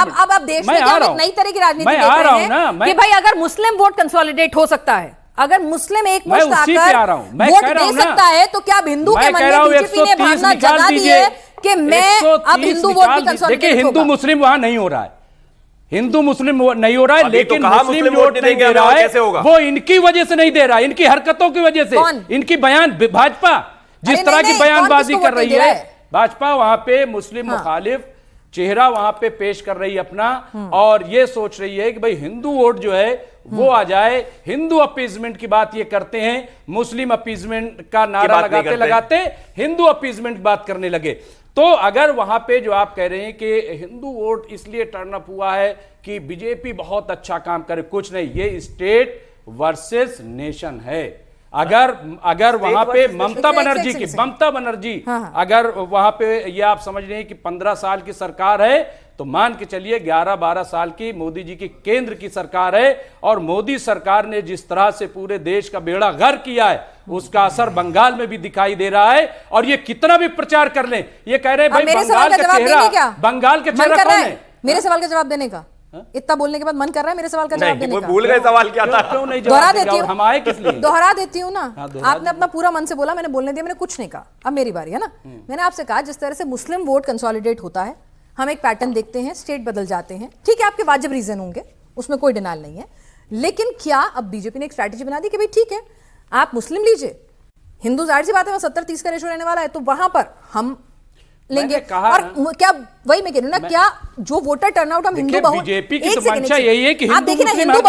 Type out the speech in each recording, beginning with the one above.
अब देश में क्या नई तरह की राजनीति देख रहे हैं कि भाई अगर मुस्लिम वोट कंसोलिडेट हो सकता है, अगर मुस्लिम एक मुश्त आकर वोट दे सकता है, तो क्या हिंदू के मन में बीजेपी ने भावना जगा दी है कि मैं अब हिंदू वोट भी कंसोलिडेट देखिए, हिंदू मुस्लिम वहां नहीं हो रहा है, हिंदू मुस्लिम नहीं हो रहा है, लेकिन तो मुस्लिम वोट नहीं दे रहा है, वो इनकी वजह से नहीं दे रहा है, इनकी हरकतों की वजह से, इनकी बयान, भाजपा जिस तरह की बयानबाजी कर रही है, भाजपा वहां पे मुस्लिम मुखालिफ चेहरा वहां पे पेश कर रही है अपना, और ये सोच रही है कि भाई हिंदू वोट जो है वो आ जाए। हिंदू अपीजमेंट की बात ये करते हैं, मुस्लिम अपीजमेंट का नारा लगाते लगाते हिंदू अपीजमेंट की बात करने लगे। तो अगर वहां पे जो आप कह रहे हैं कि हिंदू वोट इसलिए टर्न अप हुआ है कि बीजेपी बहुत अच्छा काम करे, कुछ नहीं, ये स्टेट वर्सेस नेशन है। अगर वहां पे ममता बनर्जी अगर वहां पे ये आप समझ रहे हैं कि 15 साल की सरकार है, तो मान के चलिए 11-12 साल की मोदी जी की केंद्र की सरकार है, और मोदी सरकार ने जिस तरह से पूरे देश का बेड़ा गर्क किया है, उसका असर बंगाल में भी दिखाई दे रहा है। और ये कितना भी प्रचार कर लें, ये कह रहे हैं भाई बंगाल का चेहरा कौन है? मेरे सवाल का जवाब देने का इतना बोलने के बाद मन कर रहा है मेरे सवाल का जवाब देने का। भूल गए सवाल क्या था? क्यों नहीं दोहरा देती हूँ, हम आए किस लिए? दोहरा देती हूँ ना। आपने अपना पूरा मन से बोला, मैंने बोलने दिया, मैंने कुछ नहीं कहा। अब मेरी बारी है ना। मैंने आपसे कहा जिस तरह से मुस्लिम वोट कंसोलिडेट होता है, हम एक पैटर्न देखते हैं, स्टेट बदल जाते हैं, ठीक है, आपके वाजिब रीजन होंगे, उसमें कोई डिनाइल नहीं है। लेकिन क्या अब बीजेपी ने एक स्ट्रैटेजी बना दी कि भाई ठीक है, आप मुस्लिम लीजिए, हिंदू जाहिर सी बात है 70-30 का रेशो रहने वाला है, तो वहां पर हम लेंगे। और क्या वही मैं कह रही हूं ना, क्या जो वोटर टर्नआउट हम हिंदू बहुल, बीजेपी की तो मंशा यही है कि आप देखिए ना, हिंदू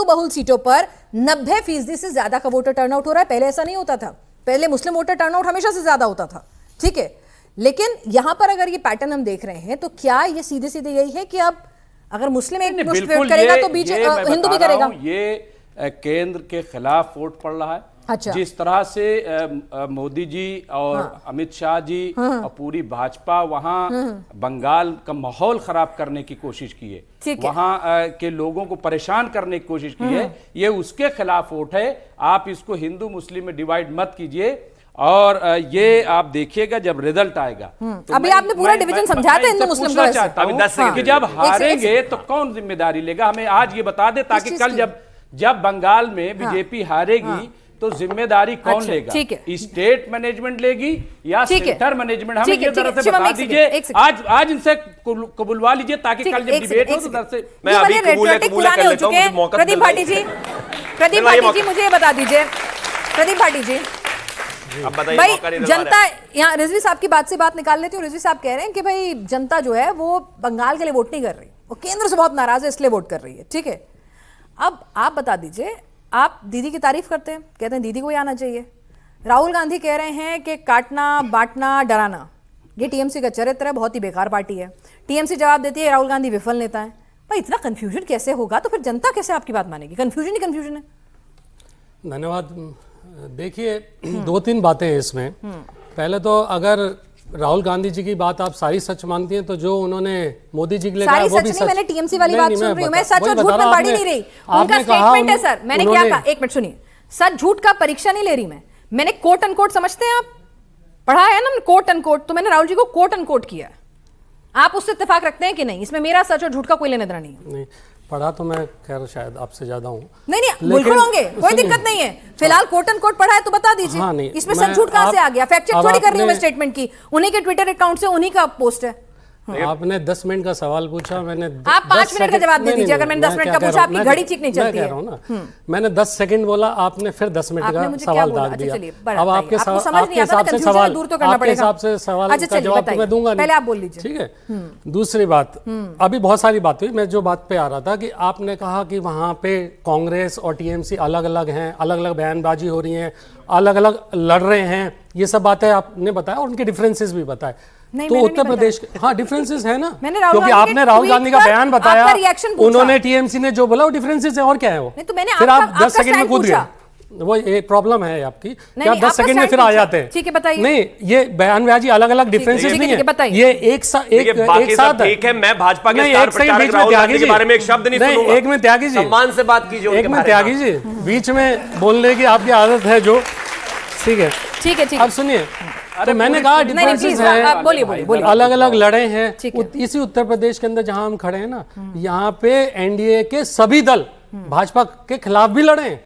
बहुल सीटों पर 90% से ज्यादा का वोटर टर्नआउट हो रहा है। पहले ऐसा नहीं होता था, पहले मुस्लिम वोटर टर्नआउट हमेशा से ज्यादा होता था, ठीक है। लेकिन यहां पर अगर ये पैटर्न हम देख रहे हैं, तो क्या ये सीधे सीधे यही है कि अब अगर मुस्लिम एक मुश्त वोट करेगा तो हिंदू भी करेगा? ये केंद्र के खिलाफ वोट पड़ रहा है। अच्छा। जिस तरह से मोदी जी और अमित शाह जी और पूरी भाजपा वहां बंगाल का माहौल खराब करने की कोशिश की है, वहां के लोगों को परेशान करने की कोशिश की है, ये उसके खिलाफ वोट है। आप इसको हिंदू मुस्लिम में डिवाइड मत कीजिए, और ये आप देखिएगा जब रिजल्ट आएगा। तो अभी आपने पूरा डिवीजन समझाया था हिंदू मुस्लिम का, कि जब हारेंगे तो कौन जिम्मेदारी लेगा? हमें आज ये बता दे, ताकि कल जब बंगाल में बीजेपी हारेगी तो जिम्मेदारी कौन लेगा? स्टेट मैनेजमेंट लेगी या सेंटर मैनेजमेंट? हमें ये तरह से बता दीजिए, आज इनसे कबूलवा लीजिए, ताकि कल जब डिबेट हो तो उधर से मैं अभी कबूल कर लेता हूं। प्रदीप भाटी जी मुझे ये बता दीजिए, प्रदीप भाटी जी, भाई जनता, यहाँ रिजवी साहब की बात से बात निकाल लेती हूँ। रिजवी साहब कह रहे हैं कि भाई जनता जो है वो बंगाल के लिए वोट नहीं कर रही, वो केंद्र से बहुत नाराज है इसलिए वोट कर रही है, ठीक है। अब आप बता दीजिए, आप दीदी की तारीफ करते हैं, कहते हैं दीदी को ही आना चाहिए। राहुल गांधी कह रहे हैं कि काटना बांटना डराना ये टीएमसी का चरित्र है, बहुत ही बेकार पार्टी है। टीएमसी जवाब देती है राहुल गांधी विफल नेता है। भाई इतना कंफ्यूजन कैसे होगा? तो फिर जनता कैसे आपकी बात मानेगी? कंफ्यूजन ही कंफ्यूजन है। धन्यवाद। देखिए, 2-3 बातें हैं इसमें। पहले तो अगर राहुल गांधी जी की बात आप सारी सच मानती हैं, तो जो उन्होंने मोदी जी के लिए कहा वो भी सच। मैंने टीएमसी वाली बात सुन रही हूं, मैं सच और झूठ में बाड़ी नहीं रही। उनका स्टेटमेंट है सर, मैंने क्या कहा, एक मिनट सुनिए, सच झूठ का परीक्षा नहीं ले रही मैंने कोट एंड कोट, समझते हैं आप, पढ़ा है ना कोट एंड कोट, तो मैंने राहुल जी को कोट एंड कोट किया। आप उससे इत्तेफाक रखते हैं कि नहीं? इसमें मेरा सच और झूठ का कोई लेना देना नहीं। पढ़ा तो मैं खैर शायद आपसे ज्यादा हूँ। नहीं बिल्कुल होंगे, कोई दिक्कत नहीं है। फिलहाल कोट एंड कोट पढ़ा है तो बता दीजिए। हाँ, इसमें सच झूठ कहां से आ गया? फैक्ट चेक थोड़ी कर रही हूं मैं स्टेटमेंट की, उन्हीं के ट्विटर अकाउंट से उन्हीं का पोस्ट है। आपने 10 मिनट का सवाल पूछा, मैंने आप 5 मिनट का जवाब दे दीजिए। अगर मैंने 10 मिनट का पूछा, आपकी घड़ी ठीक नहीं चलती है। मैंने 10 सेकंड बोला, आपने फिर 10 मिनट का सवाल डाल दिया। अब आपके हिसाब से सवाल का जवाब मैं दूंगा नहीं, पहले आप बोल लीजिए, ठीक है। दूसरी बात, अभी बहुत सारी बात हुई, मैं जो बात पे आ रहा था कि आपने कहा कि वहां पे कांग्रेस और टीएमसी अलग अलग हैं, अलग अलग बयानबाजी हो रही है, अलग अलग लड़ रहे हैं, ये सब बातें आपने बताया और उनके डिफरेंसेस भी बताए। तो उत्तर प्रदेश, हाँ डिफरेंसेस है ना, क्योंकि आपने राहुल गांधी का बयान बताया, उन्होंने टीएमसी ने जो बोला वो डिफरेंस है, और क्या है वो? फिर आप 10 सेकंड में कूद गए, वो ये प्रॉब्लम है आपकी कि आप 10 सेकंड में फिर आ जाते हैं। ठीक है, बताइए। नहीं, ये बयानबाजी अलग अलग डिफरेंसेस नहीं है, ये एक साथ है। मैं भाजपा के स्टार प्रचारक राहुल गांधी के बारे में एक शब्द नहीं सुनूंगा। एक में त्यागी जी, सम्मान से बात कीजिए। एक में त्यागी जी, बीच में बोलने की आपकी आदत है जो, ठीक है। ठीक है, अब सुनिए, तो मैंने कहा डिफरेंसेस है, बोलिए अलग अलग लड़े हैं। इसी उत्तर प्रदेश के अंदर जहां हम खड़े हैं ना, यहाँ पे एनडीए के सभी दल भाजपा के खिलाफ भी लड़े हैं।